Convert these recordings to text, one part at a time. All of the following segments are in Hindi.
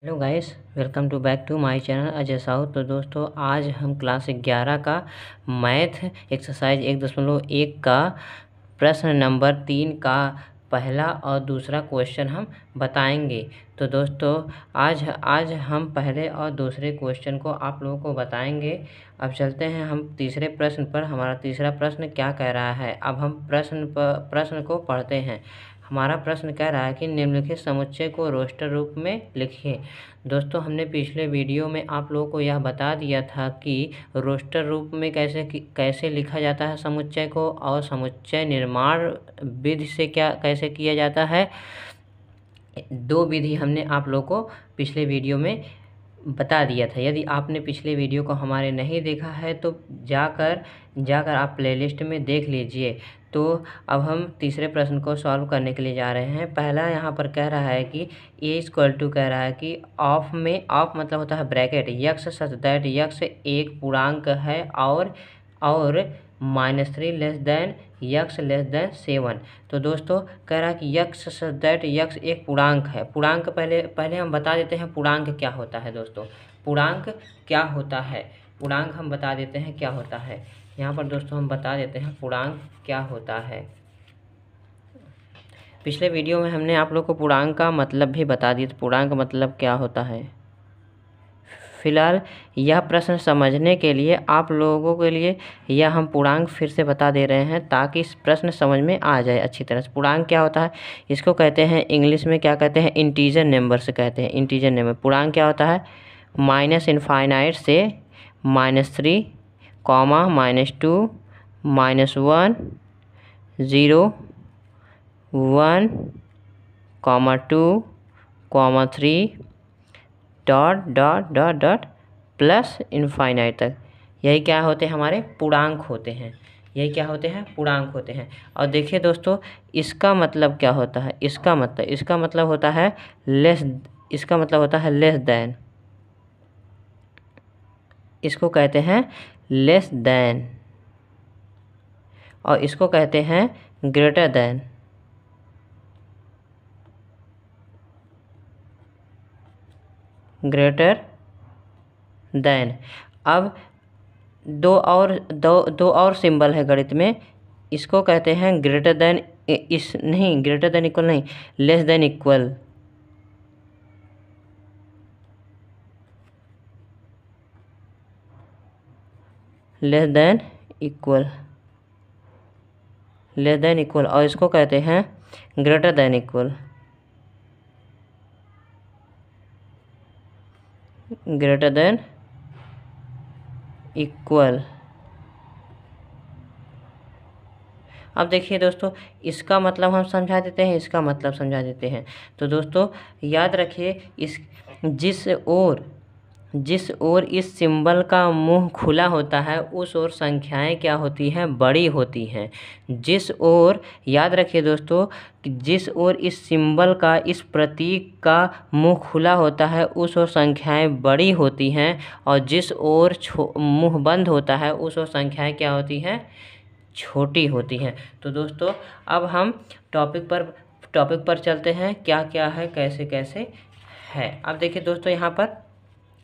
Hello guys, welcome to back to my channel Ajay Sahu. तो दोस्तों, आज हम क्लास 11 का मैथ एक्सरसाइज 1.1 का प्रश्न नंबर 3 का पहला और दूसरा क्वेश्चन हम बताएंगे। तो दोस्तों, आज हम पहले और दूसरे क्वेश्चन को आप लोगों को बताएंगे। अब चलते हैं हम तीसरे प्रश्न पर। हमारा तीसरा प्रश्न क्या कह रहा है, अब हम प्रश्न को पढ़ते हैं। हमारा प्रश्न कह रहा है कि निम्नलिखित समुच्चय को रोस्टर रूप में लिखिए। दोस्तों, हमने पिछले वीडियो में आप लोगों को यह बता दिया था कि रोस्टर रूप में कैसे लिखा जाता है समुच्चय को, और समुच्चय निर्माण विधि से कैसे किया जाता है। दो विधि हमने आप लोगों को पिछले वीडियो में बता दिया था। यदि आपने पिछले वीडियो को हमारे नहीं देखा है तो जाकर आप प्लेलिस्ट में देख लीजिए। तो अब हम तीसरे प्रश्न को सॉल्व करने के लिए जा रहे हैं। पहला यहाँ पर कह रहा है कि a कह रहा है कि ऑफ मतलब होता है bracket, x such that x एक पूर्णांक है और -3 less than x less than 7। तो दोस्तों, कह रहा है कि यक्स सच दैट यक्स एक पूर्णांक है। पूर्णांक पहले हम बता देते हैं पूर्णांक क्या होता है। दोस्तों, पूर्णांक क्या होता है, पूर्णांक हम बता देते हैं क्या होता है। यहाँ पर दोस्तों हम बता देते हैं पूर्णांक क्या होता है। पिछले वीडियो में हमने आप लोग को पूर्णांक का मतलब भी बता दिया, पूर्णांक मतलब क्या होता है। फिलहाल यह प्रश्न समझने के लिए आप लोगों के लिए यह हम पूर्णांक फिर से बता दे रहे हैं ताकि इस प्रश्न समझ में आ जाए अच्छी तरह से। पूर्णांक क्या होता है, इसको कहते हैं इंग्लिश में क्या कहते हैं, इंटीजर नंबर से कहते हैं, इंटीजर नंबर। पूर्णांक क्या होता है, -∞ से -3, -2, -1, 0, 1, 2, 3 डॉट प्लस इनफाइनाइट तक। यही क्या होते हैं, हमारे पूर्णांक होते हैं। यही क्या होते हैं, पूर्णांक होते हैं। और देखिए दोस्तों, इसका मतलब क्या होता है, इसका मतलब होता है लेस, इसका मतलब होता है लेस दैन, इसको कहते हैं लेस दैन, और इसको कहते हैं ग्रेटर दैन। Greater than. अब दो और सिंबल है गणित में, इसको कहते हैं greater than, greater than equal नहीं, less than equal. Less than equal, less than equal, और इसको कहते हैं greater than equal, greater than equal. अब देखिए दोस्तों, इसका मतलब हम समझा देते हैं, इसका मतलब समझा देते हैं। तो दोस्तों याद रखिए, जिस ओर इस सिंबल का मुंह खुला होता है उस ओर संख्याएं क्या होती हैं, बड़ी होती हैं। जिस ओर, याद रखिए दोस्तों, जिस ओर इस सिंबल का, इस प्रतीक का मुंह खुला होता है उस ओर संख्याएं बड़ी होती हैं, और जिस ओर मुंह बंद होता है उस ओर संख्याएं क्या होती हैं, छोटी होती हैं। तो दोस्तों, अब हम टॉपिक पर चलते हैं, क्या क्या है, कैसे कैसे है। अब देखिए दोस्तों, यहाँ पर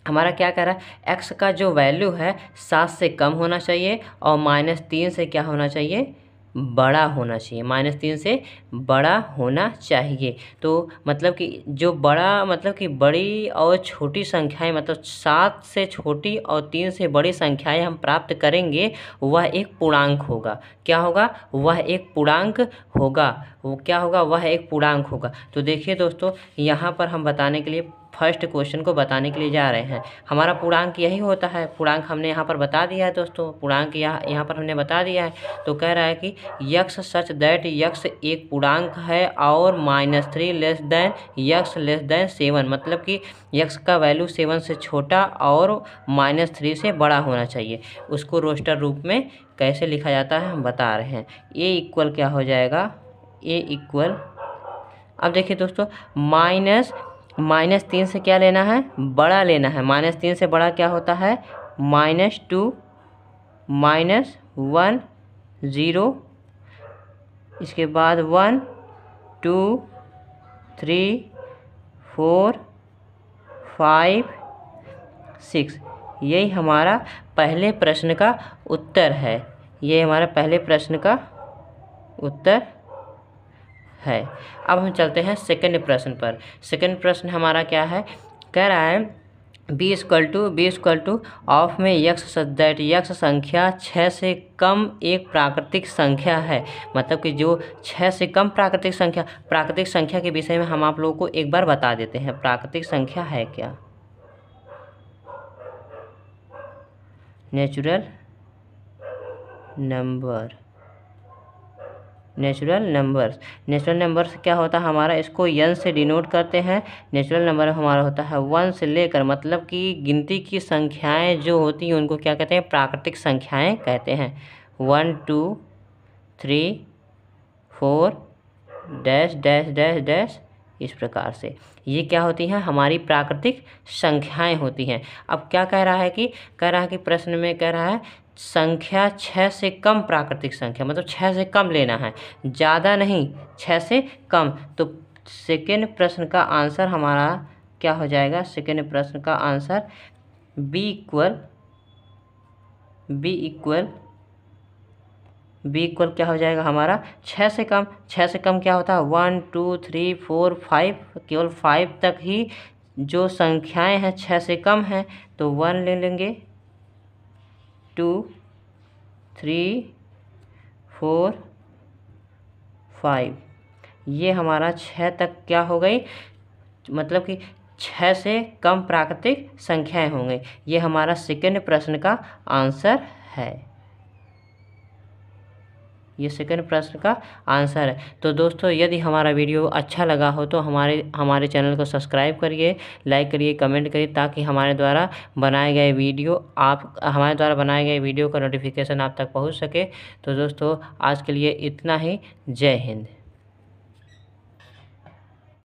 हमारा क्या कह रहा है, x का जो वैल्यू है 7 से कम होना चाहिए और -3 से क्या होना चाहिए, बड़ा होना चाहिए, -3 से बड़ा होना चाहिए। तो मतलब कि जो बड़ा, मतलब कि बड़ी और छोटी संख्याएं, मतलब 7 से छोटी और 3 से बड़ी संख्याएं हम प्राप्त करेंगे, वह एक पूर्णांक होगा। क्या होगा, वह एक पूर्णांक होगा। वो क्या होगा, वह एक पूर्णांक होगा। तो देखिए दोस्तों, यहाँ पर हम बताने के लिए, फर्स्ट क्वेश्चन को बताने के लिए जा रहे हैं। हमारा पूर्णांक यही होता है, पूर्णांक हमने यहाँ पर बता दिया है दोस्तों, पूर्णांक यहाँ पर हमने बता दिया है। तो कह रहा है कि यक्स सच दैट यक्स एक पूर्णांक है और -3 less than x less than 7, मतलब कि यक्स का वैल्यू 7 से छोटा और -3 से बड़ा होना चाहिए। उसको रोस्टर रूप में कैसे लिखा जाता है हम बता रहे हैं। ए इक्वल क्या हो जाएगा, ए इक्वल, अब देखिए दोस्तों, -3 से क्या लेना है, बड़ा लेना है। -3 से बड़ा क्या होता है, -2, -1, 0, इसके बाद 1, 2, 3, 4, 5 6। यही हमारा पहले प्रश्न का उत्तर है। ये हमारा पहले प्रश्न का उत्तर है। अब हम चलते हैं सेकंड प्रश्न पर। सेकंड प्रश्न हमारा क्या है, कह रहा है b इक्वल टू ऑफ में यक्स दैट यक्स संख्या 6 से कम एक प्राकृतिक संख्या है। मतलब कि जो 6 से कम प्राकृतिक संख्या के विषय में हम आप लोगों को एक बार बता देते हैं। प्राकृतिक संख्या है क्या, नेचुरल नंबर्स क्या होता है हमारा, इसको n से डिनोट करते हैं। नेचुरल नंबर हमारा होता है 1 से लेकर, मतलब कि गिनती की संख्याएं जो होती हैं उनको क्या कहते हैं, प्राकृतिक संख्याएं कहते हैं। 1 2 3 4 डैश डैश डैश डैश, इस प्रकार से ये क्या होती हैं, हमारी प्राकृतिक संख्याएं होती हैं। अब क्या कह रहा है कि प्रश्न में कह रहा है संख्या 6 से कम प्राकृतिक संख्या, मतलब 6 से कम लेना है, ज़्यादा नहीं, 6 से कम। तो सेकेंड प्रश्न का आंसर हमारा क्या हो जाएगा, सेकेंड प्रश्न का आंसर b इक्वल क्या हो जाएगा हमारा, 6 से कम। 6 से कम क्या होता है, 1 2 3 4 5, केवल 5 तक ही जो संख्याएं हैं 6 से कम हैं, तो 1 ले लेंगे, 2 3 4 5, ये हमारा 6 तक क्या हो गई, मतलब कि 6 से कम प्राकृतिक संख्याएं होंगी। ये हमारा सेकंड प्रश्न का आंसर है। ये सेकंड प्रश्न का आंसर है। तो दोस्तों यदि हमारा वीडियो अच्छा लगा हो तो हमारे चैनल को सब्सक्राइब करिए, लाइक करिए, कमेंट करिए, ताकि हमारे द्वारा बनाए गए वीडियो का नोटिफिकेशन आप तक पहुंच सके। तो दोस्तों आज के लिए इतना ही। जय हिंद।